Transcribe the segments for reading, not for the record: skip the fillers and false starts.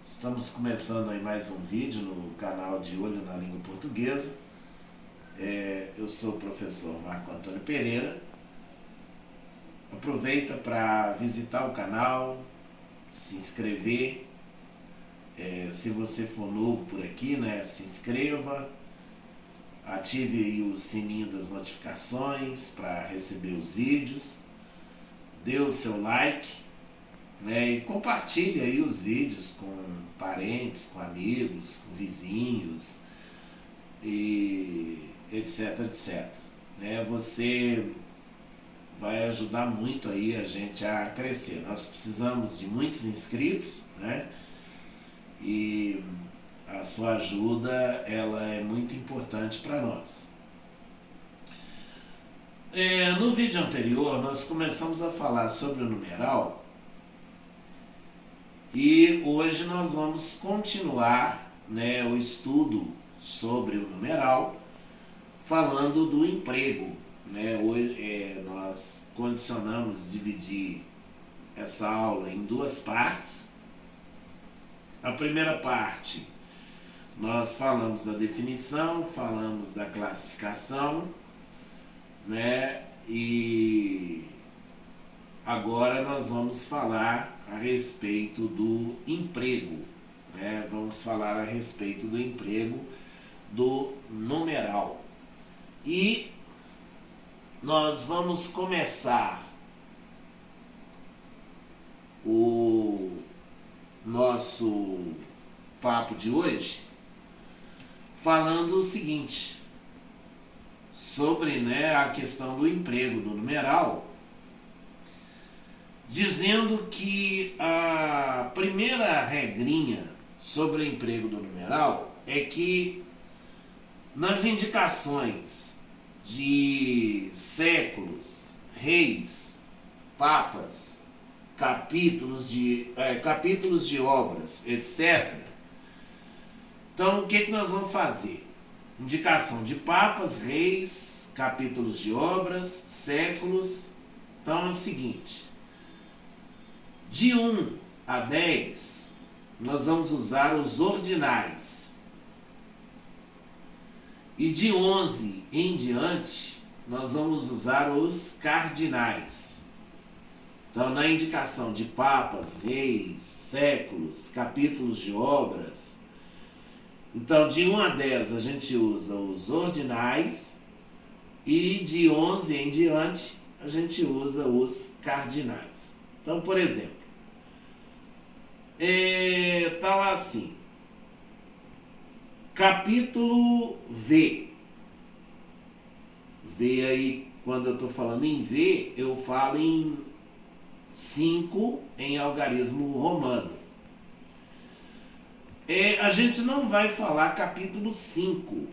Estamos começando aí mais um vídeo no canal de Olho na Língua Portuguesa. Eu sou o professor Marco Antônio Pereira. Aproveita para visitar o canal, se inscrever. Se você for novo por aqui, se inscreva, ative aí o sininho das notificações para receber os vídeos, dê o seu like, e compartilhe aí os vídeos com parentes, com amigos, com vizinhos, e etc, etc. Você vai ajudar muito aí a gente a crescer. Nós precisamos de muitos inscritos, e a sua ajuda ela é muito importante para nós. No vídeo anterior nós começamos a falar sobre o numeral e hoje nós vamos continuar o estudo sobre o numeral falando do emprego. Hoje nós condicionamos dividir essa aula em duas partes. A primeira parte nós falamos da definição, falamos da classificação, e agora nós vamos falar a respeito do emprego, vamos falar a respeito do emprego do numeral. E nós vamos começar o nosso papo de hoje falando o seguinte, sobre a questão do emprego do numeral, dizendo que a primeira regrinha sobre o emprego do numeral é que nas indicações de séculos, reis, papas, capítulos de obras, etc. Então, o que nós vamos fazer? Indicação de papas, reis, capítulos de obras, séculos. Então é o seguinte, de 1 a 10, nós vamos usar os ordinais. E de 11 em diante, nós vamos usar os cardinais. Então, na indicação de papas, reis, séculos, capítulos de obras, então de 1 a 10 a gente usa os ordinais e de 11 em diante a gente usa os cardinais. Então, por exemplo, tá lá assim, capítulo V. V aí, quando eu estou falando em V, eu falo em 5 em algarismo romano. A gente não vai falar capítulo 5,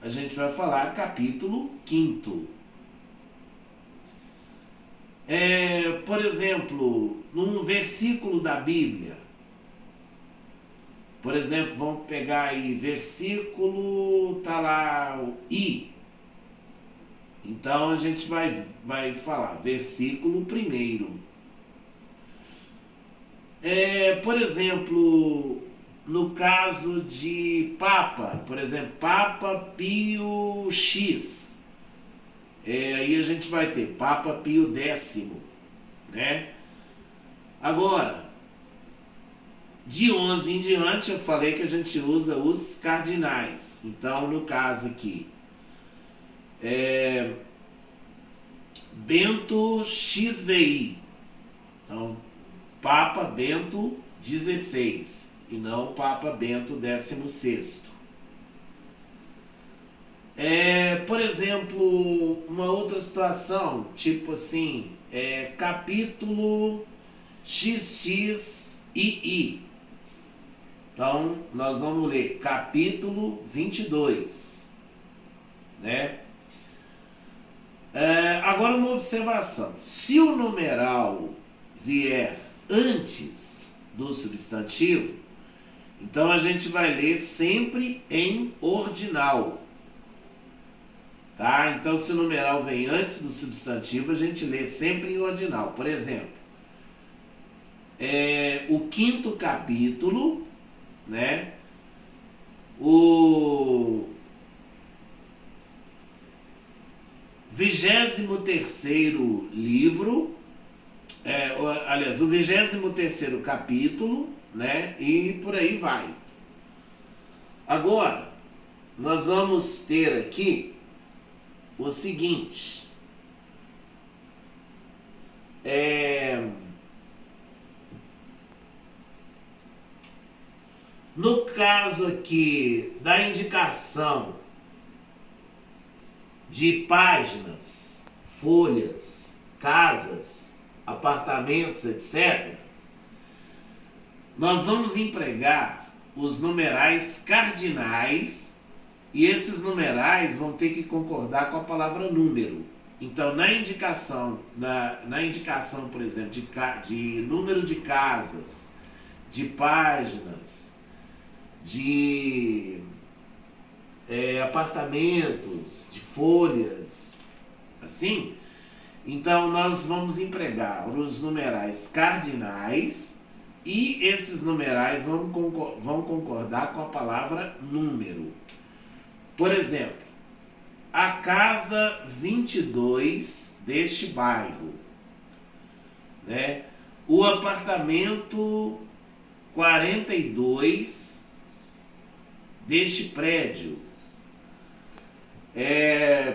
a gente vai falar capítulo 5. Por exemplo, num versículo da Bíblia, por exemplo, vamos pegar aí versículo, tá lá o I. Então a gente vai falar versículo 1. Por exemplo, no caso de Papa, por exemplo, Papa Pio X, aí a gente vai ter Papa Pio X, Agora, de 11 em diante eu falei que a gente usa os cardinais. Então, no caso aqui, Bento XVI. Então, Papa Bento XVI e não Papa Bento XVI. Por exemplo, uma outra situação, tipo assim, capítulo XXII. Então, nós vamos ler capítulo 22, Agora uma observação, se o numeral vier antes do substantivo, então a gente vai ler sempre em ordinal, Então, se o numeral vem antes do substantivo, a gente lê sempre em ordinal. Por exemplo, o 5º capítulo né? O 23º livro, aliás, o 23º capítulo, né? E por aí vai. Agora, nós vamos ter aqui o seguinte. No caso aqui da indicação de páginas, folhas, casas, apartamentos, etc., nós vamos empregar os numerais cardinais e esses numerais vão ter que concordar com a palavra número. Então, na indicação, por exemplo, de número de casas, de páginas, de apartamentos, de folhas, assim, então nós vamos empregar os numerais cardinais e esses numerais vão concordar com a palavra número. Por exemplo, a casa 22 deste bairro, né? O apartamento 42 deste prédio.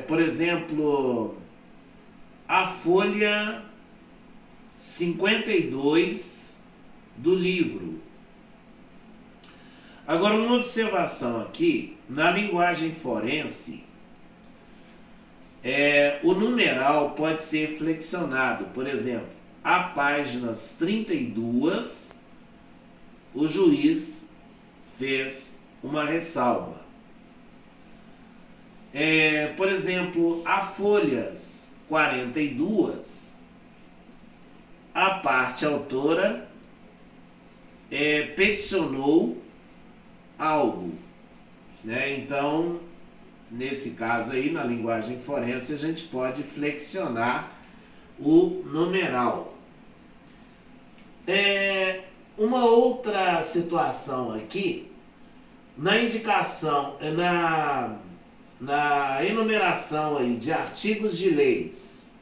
Por exemplo, a folha 52 do livro. Agora, uma observação aqui, na linguagem forense, o numeral pode ser flexionado. Por exemplo, a páginas 32, o juiz fez uma ressalva. Por exemplo, a folhas 42, a parte autora peticionou algo, né? Então, nesse caso aí, na linguagem forense, a gente pode flexionar o numeral. Uma outra situação aqui, na indicação, na enumeração aí de artigos de leis,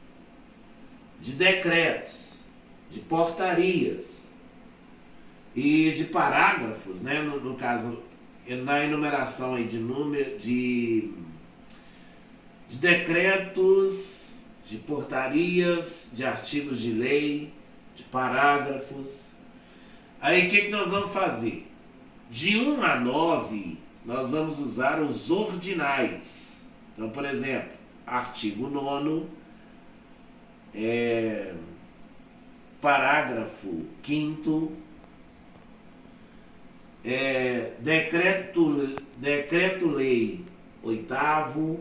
de decretos, de portarias e de parágrafos, né? No caso, na enumeração aí de decretos, de portarias, de artigos de lei, de parágrafos. Aí o que nós vamos fazer? De 1 a 9, nós vamos usar os ordinais. Então, por exemplo, artigo 9º, parágrafo 5º, decreto-lei 8º,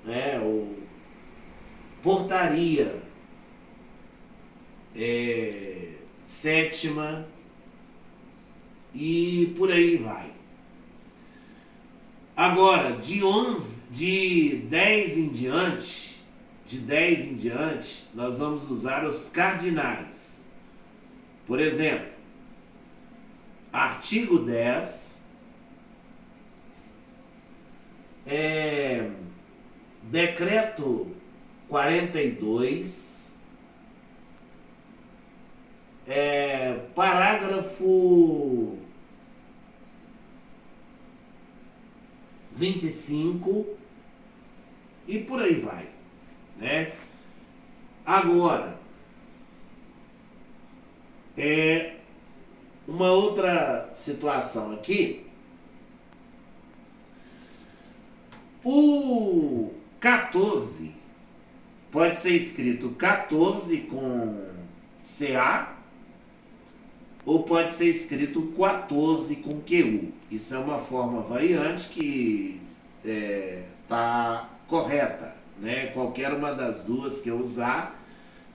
né, ou portaria 7ª, e por aí vai. Agora, de 10 em diante, nós vamos usar os cardinais. Por exemplo, artigo 10, decreto 42, parágrafo 25 e por aí vai, né? Agora, uma outra situação aqui, o 14 pode ser escrito 14 com CA ou pode ser escrito 14 com QU. Isso é uma forma variante que está correta, né? Qualquer uma das duas que eu usar,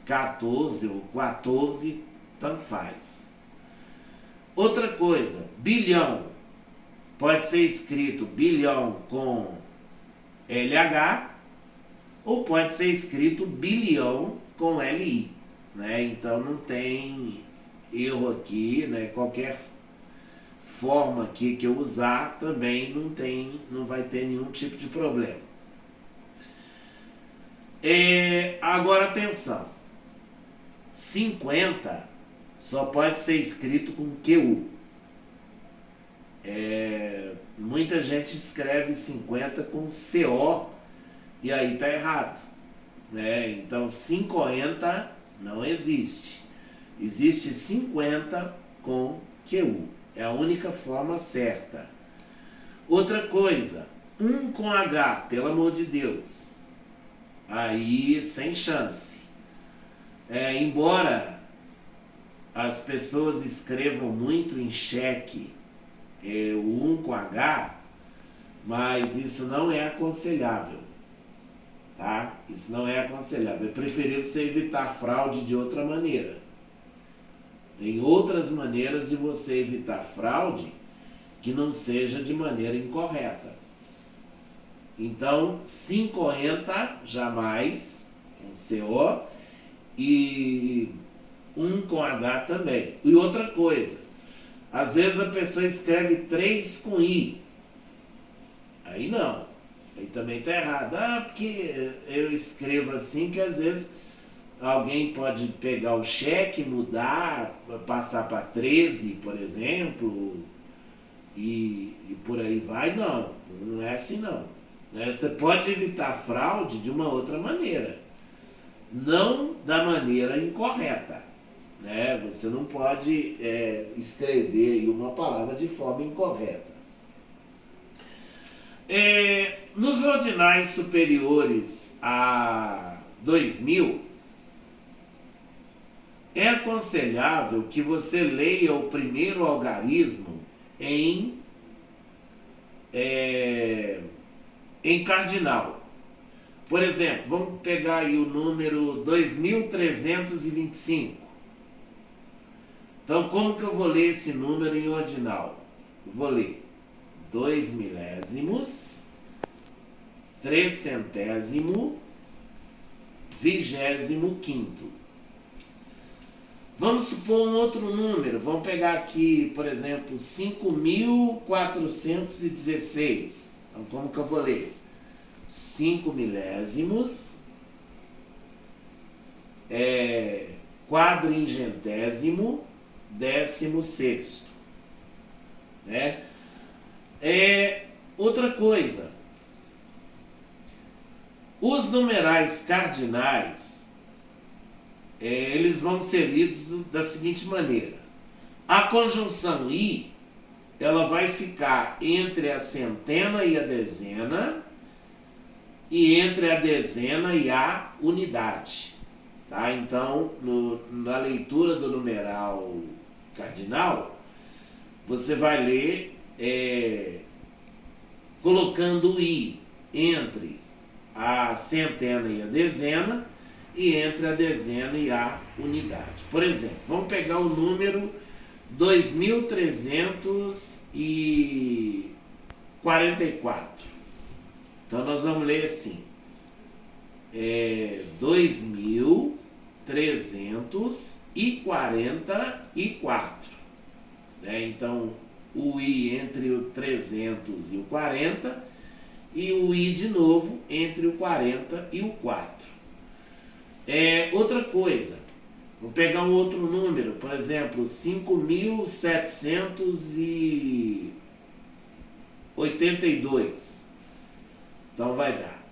14 ou 14, tanto faz. Outra coisa, bilhão, pode ser escrito bilhão com LH ou pode ser escrito bilhão com LI, né? Então não tem erro aqui, né? Qualquer forma aqui que eu usar também não vai ter nenhum tipo de problema. Agora atenção, 50 só pode ser escrito com QU. Muita gente escreve 50 com CO e aí tá errado, né? Então 50 não existe. Existe 50 com QU. É a única forma certa. Outra coisa, com H, pelo amor de Deus. Aí sem chance. Embora as pessoas escrevam muito em cheque o com H, mas isso não é aconselhável, tá? Isso não é aconselhável. É preferível você evitar fraude de outra maneira. Tem outras maneiras de você evitar fraude que não seja de maneira incorreta. Então, 50 jamais, com CO, e com H também. E outra coisa, às vezes a pessoa escreve 3 com I. Aí não. Aí também está errado. Porque eu escrevo assim que às vezes alguém pode pegar o cheque, mudar, passar para 13, por exemplo, e por aí vai. Não é assim não. Você pode evitar fraude de uma outra maneira. Não da maneira incorreta. Você não pode escrever uma palavra de forma incorreta. Nos ordinais superiores a 2000, é aconselhável que você leia o primeiro algarismo em cardinal. Por exemplo, vamos pegar aí o número 2325. Então, como que eu vou ler esse número em ordinal? Eu vou ler 2 milésimos, 3 centésimo, 25º. Vamos supor um outro número. Vamos pegar aqui, por exemplo, 5.416. Então, como que eu vou ler? 5 milésimos, quadringentésimo, 16º. Outra coisa, os numerais cardinais, eles vão ser lidos da seguinte maneira. A conjunção I, ela vai ficar entre a centena e a dezena, e entre a dezena e a unidade. Tá? Então, na leitura do numeral cardinal, você vai ler colocando o I entre a centena e a dezena, e entre a dezena e a unidade. Por exemplo, vamos pegar o número 2344. Então, nós vamos ler assim. 2344. Então, o I entre o 300 e o 40, e o I de novo entre o 40 e o 4. Outra coisa, vou pegar um outro número, por exemplo, 5.782. Então vai dar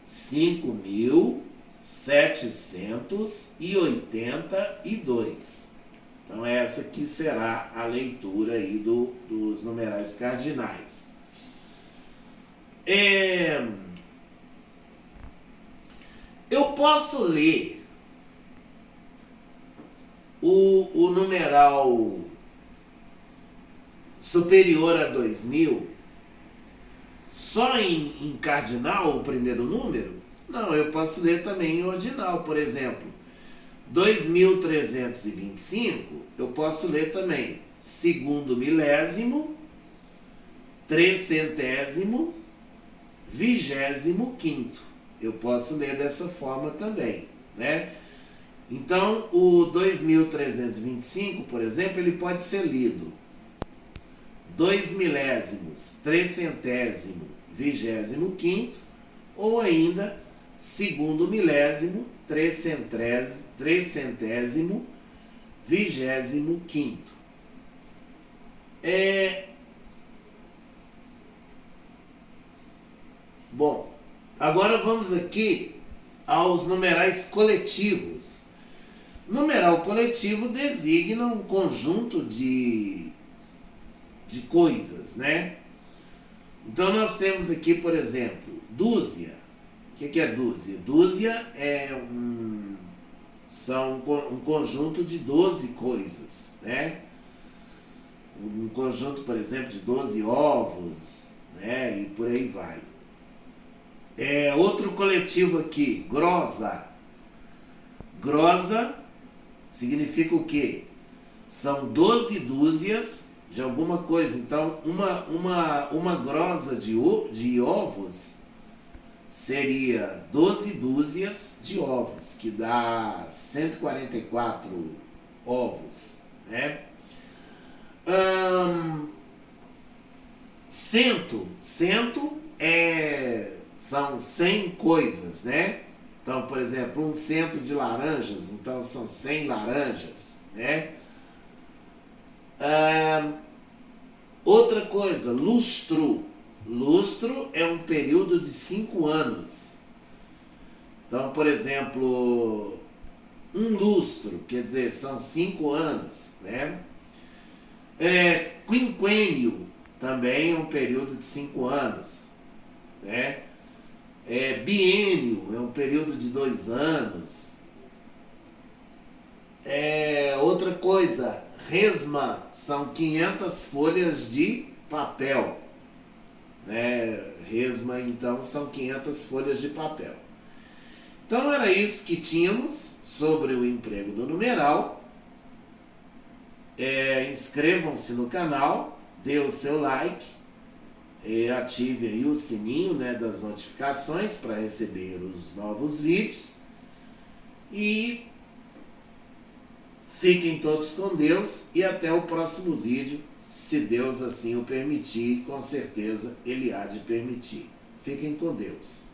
5.782. Então essa aqui será a leitura aí dos numerais cardinais. Eu posso ler o numeral superior a 2000 só em cardinal, o primeiro número? Não, eu posso ler também em ordinal. Por exemplo, 2325, eu posso ler também segundo milésimo, 3 centésimo, 25º. Eu posso ler dessa forma também, Então, o 2325, por exemplo, ele pode ser lido 2 milésimos, 3 centésimo, 25º, ou ainda segundo milésimo, 3 centésimo, 25º. Bom, agora vamos aqui aos numerais coletivos. Numeral coletivo designa um conjunto de coisas, né? Então nós temos aqui, por exemplo, dúzia. O que é dúzia? Dúzia é um conjunto de 12 coisas, né? Um conjunto, por exemplo, de 12 ovos, né? E por aí vai. Outro coletivo aqui, grosa. Grosa significa o quê? São 12 dúzias de alguma coisa. Então, uma grosa de ovos seria 12 dúzias de ovos, que dá 144 ovos, né? Cento são 100 coisas, né? Então, por exemplo, 100 de laranjas, então são 100 laranjas, né? Outra coisa, lustro. Lustro é um período de 5 anos. Então, por exemplo, um lustro, quer dizer, são 5 anos, né? Quinquênio também é um período de 5 anos, né? Biênio é um período de 2 anos. Outra coisa, resma são 500 folhas de papel, né? Resma, então, são 500 folhas de papel. Então era isso que tínhamos sobre o emprego do numeral. Inscrevam-se no canal, dê o seu like, ative aí o sininho, né, das notificações para receber os novos vídeos. E fiquem todos com Deus e até o próximo vídeo, se Deus assim o permitir, com certeza Ele há de permitir. Fiquem com Deus.